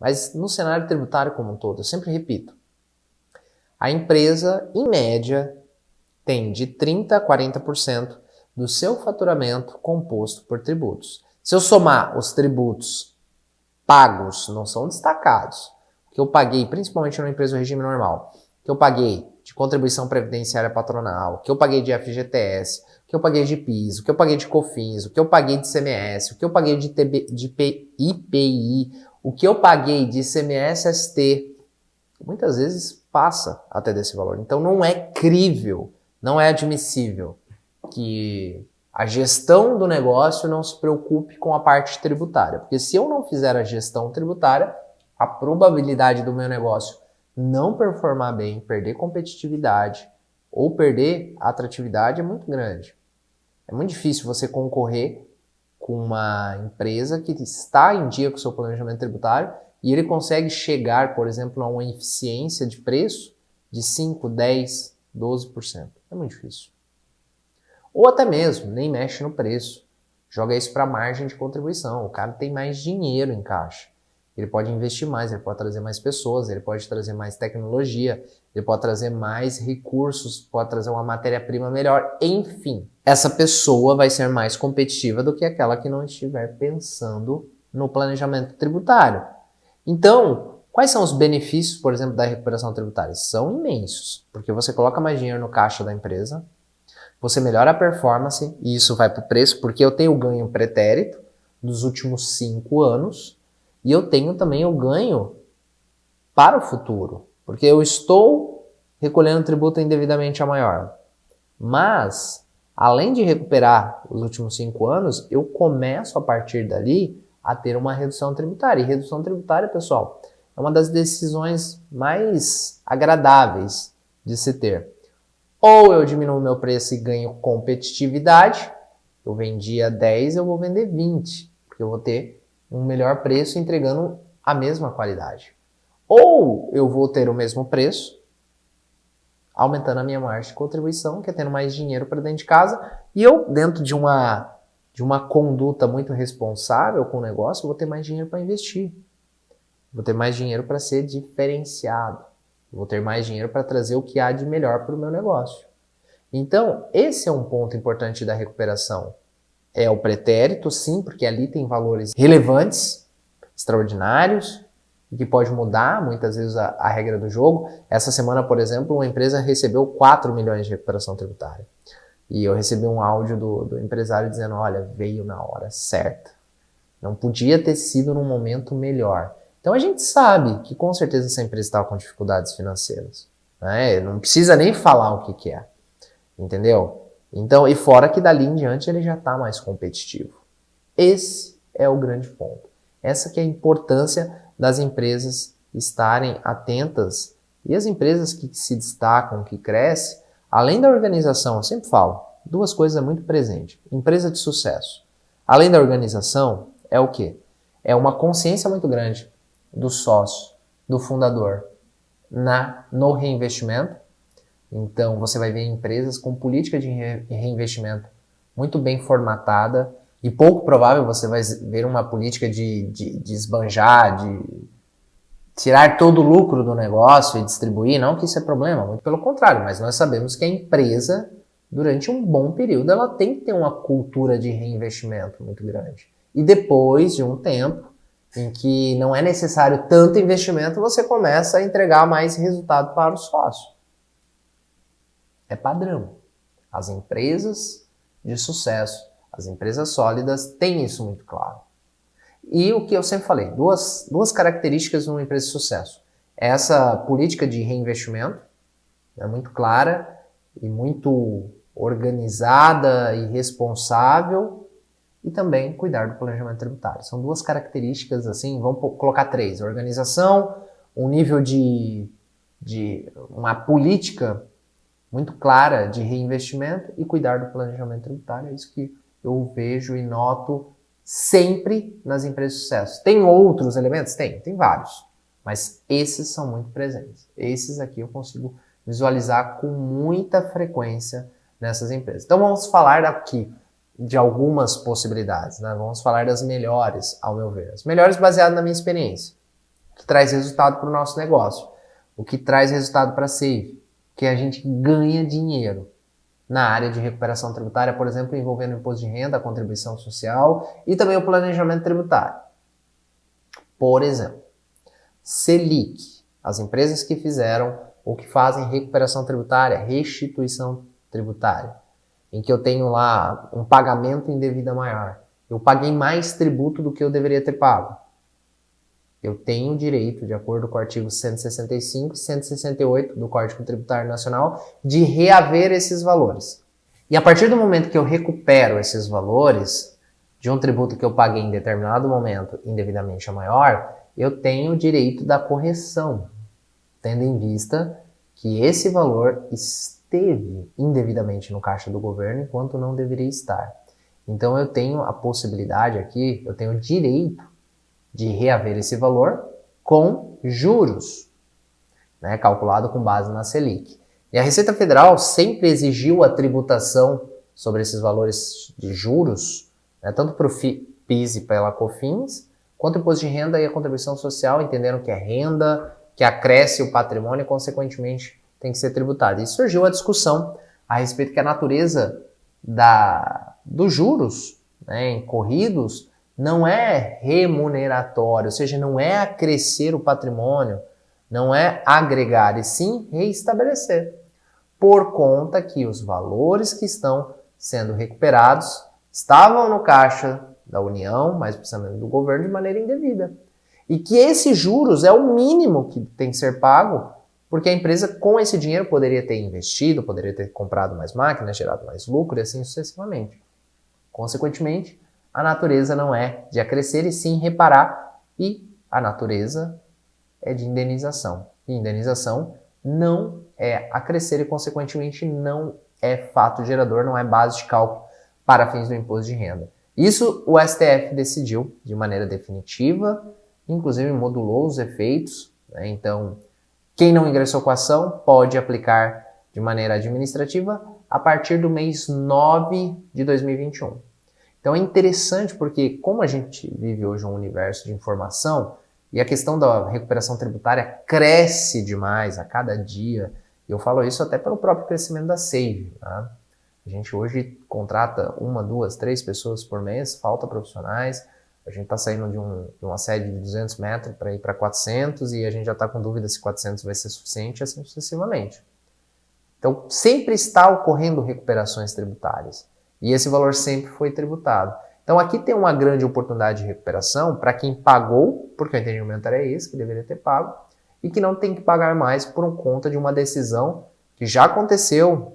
Mas no cenário tributário como um todo, eu sempre repito, a empresa, em média, tem de 30% a 40% do seu faturamento composto por tributos. Se eu somar os tributos pagos, não são destacados, que eu paguei, principalmente numa empresa do regime normal, que eu paguei de contribuição previdenciária patronal, que eu paguei de FGTS, que eu paguei de PIS, o que eu paguei de COFINS, o que eu paguei de ICMS, o que eu paguei de IPI, o que eu paguei de ICMS-ST, muitas vezes passa até desse valor. Então não é crível, não é admissível que a gestão do negócio não se preocupe com a parte tributária. Porque se eu não fizer a gestão tributária, a probabilidade do meu negócio não performar bem, perder competitividade ou perder atratividade é muito grande. É muito difícil você concorrer com uma empresa que está em dia com o seu planejamento tributário e ele consegue chegar, por exemplo, a uma eficiência de preço de 5, 10, 12%. É muito difícil. Ou até mesmo, nem mexe no preço. Joga isso para a margem de contribuição. O cara tem mais dinheiro em caixa. Ele pode investir mais, ele pode trazer mais pessoas, ele pode trazer mais tecnologia, ele pode trazer mais recursos, pode trazer uma matéria-prima melhor. Enfim, essa pessoa vai ser mais competitiva do que aquela que não estiver pensando no planejamento tributário. Então, quais são os benefícios, por exemplo, da recuperação tributária? São imensos, porque você coloca mais dinheiro no caixa da empresa, você melhora a performance, e isso vai para o preço, porque eu tenho o ganho pretérito dos últimos 5 anos, e eu tenho também o ganho para o futuro, porque eu estou recolhendo tributo indevidamente a maior. Mas, além de recuperar os últimos 5 anos, eu começo a partir dali a ter uma redução tributária. E redução tributária, pessoal, é uma das decisões mais agradáveis de se ter. Ou eu diminuo meu preço e ganho competitividade, eu vendia 10, eu vou vender 20, porque eu vou ter um melhor preço entregando a mesma qualidade. Ou eu vou ter o mesmo preço, aumentando a minha margem de contribuição, que é tendo mais dinheiro para dentro de casa, e eu, dentro de uma conduta muito responsável com o negócio, vou ter mais dinheiro para investir. Vou ter mais dinheiro para ser diferenciado. Vou ter mais dinheiro para trazer o que há de melhor para o meu negócio. Então, esse é um ponto importante da recuperação. É o pretérito, sim, porque ali tem valores relevantes, extraordinários, e que pode mudar muitas vezes a regra do jogo. Essa semana, por exemplo, uma empresa recebeu 4 milhões de recuperação tributária. E eu recebi um áudio do empresário dizendo, olha, veio na hora certa. Não podia ter sido num momento melhor. Então a gente sabe que com certeza essa empresa estava com dificuldades financeiras. Né? Não precisa nem falar o que é. Entendeu? Então, e fora que dali em diante ele já está mais competitivo. Esse é o grande ponto. Essa que é a importância das empresas estarem atentas. E as empresas que se destacam, que crescem, além da organização, eu sempre falo, 2 coisas muito presentes. Empresa de sucesso. Além da organização, é o quê? É uma consciência muito grande do sócio, do fundador, no reinvestimento. Então, você vai ver empresas com política de reinvestimento muito bem formatada e pouco provável você vai ver uma política de esbanjar, de tirar todo o lucro do negócio e distribuir. Não que isso é problema, muito pelo contrário, mas nós sabemos que a empresa, durante um bom período, ela tem que ter uma cultura de reinvestimento muito grande. E depois de um tempo em que não é necessário tanto investimento, você começa a entregar mais resultado para o sócio. É padrão. As empresas de sucesso, as empresas sólidas têm isso muito claro. E o que eu sempre falei, duas características numa empresa de sucesso. Essa política de reinvestimento é muito clara e muito organizada e responsável, e também cuidar do planejamento tributário. São 2 características, assim, vamos colocar 3. Organização, um nível de uma política muito clara de reinvestimento e cuidar do planejamento tributário. É isso que eu vejo e noto sempre nas empresas de sucesso. Tem outros elementos? Tem vários. Mas esses são muito presentes. Esses aqui eu consigo visualizar com muita frequência nessas empresas. Então vamos falar aqui de algumas possibilidades, né? Vamos falar das melhores, ao meu ver. As melhores baseadas na minha experiência. que traz resultado para o nosso negócio, o que traz resultado para a Save, que a gente ganha dinheiro na área de recuperação tributária, por exemplo, envolvendo o imposto de renda, a contribuição social e também o planejamento tributário. Por exemplo, Selic, as empresas que fizeram ou que fazem recuperação tributária, restituição tributária, em que eu tenho lá um pagamento indevida maior. Eu paguei mais tributo do que eu deveria ter pago. Eu tenho o direito, de acordo com o artigo 165 e 168 do Código Tributário Nacional, de reaver esses valores. E a partir do momento que eu recupero esses valores de um tributo que eu paguei em determinado momento indevidamente maior, eu tenho o direito da correção, tendo em vista que esse valor esteve indevidamente no caixa do governo enquanto não deveria estar. Então eu tenho a possibilidade aqui, eu tenho o direito de reaver esse valor com juros, né, calculado com base na Selic. E a Receita Federal sempre exigiu a tributação sobre esses valores de juros, né, tanto para o PIS e pela COFINS, quanto o imposto de renda e a contribuição social, entenderam que é renda, que acresce o patrimônio e, consequentemente, tem que ser tributada. E surgiu a discussão a respeito que a natureza dos juros, né, incorridos não é remuneratório, ou seja, não é acrescer o patrimônio, não é agregar, e sim reestabelecer, por conta que os valores que estão sendo recuperados estavam no caixa da União, mais precisamente do governo, de maneira indevida. E que esses juros é o mínimo que tem que ser pago, porque a empresa com esse dinheiro poderia ter investido, poderia ter comprado mais máquinas, gerado mais lucro e assim sucessivamente. Consequentemente, a natureza não é de acrescer e sim reparar, e a natureza é de indenização. E indenização não é acrescer e, consequentemente, não é fato gerador, não é base de cálculo para fins do imposto de renda. Isso o STF decidiu de maneira definitiva, inclusive modulou os efeitos, né? Então, quem não ingressou com a ação pode aplicar de maneira administrativa a partir do mês 9 de 2021. Então é interessante porque, como a gente vive hoje um universo de informação e a questão da recuperação tributária cresce demais a cada dia, e eu falo isso até pelo próprio crescimento da Save, tá? A gente hoje contrata 1, 2, 3 pessoas por mês, falta profissionais, a gente está saindo de uma sede de 200 metros para ir para 400 e a gente já está com dúvida se 400 vai ser suficiente e assim sucessivamente. Então sempre está ocorrendo recuperações tributárias. E esse valor sempre foi tributado. Então aqui tem uma grande oportunidade de recuperação para quem pagou, porque o entendimento era esse, que deveria ter pago, e que não tem que pagar mais por conta de uma decisão que já aconteceu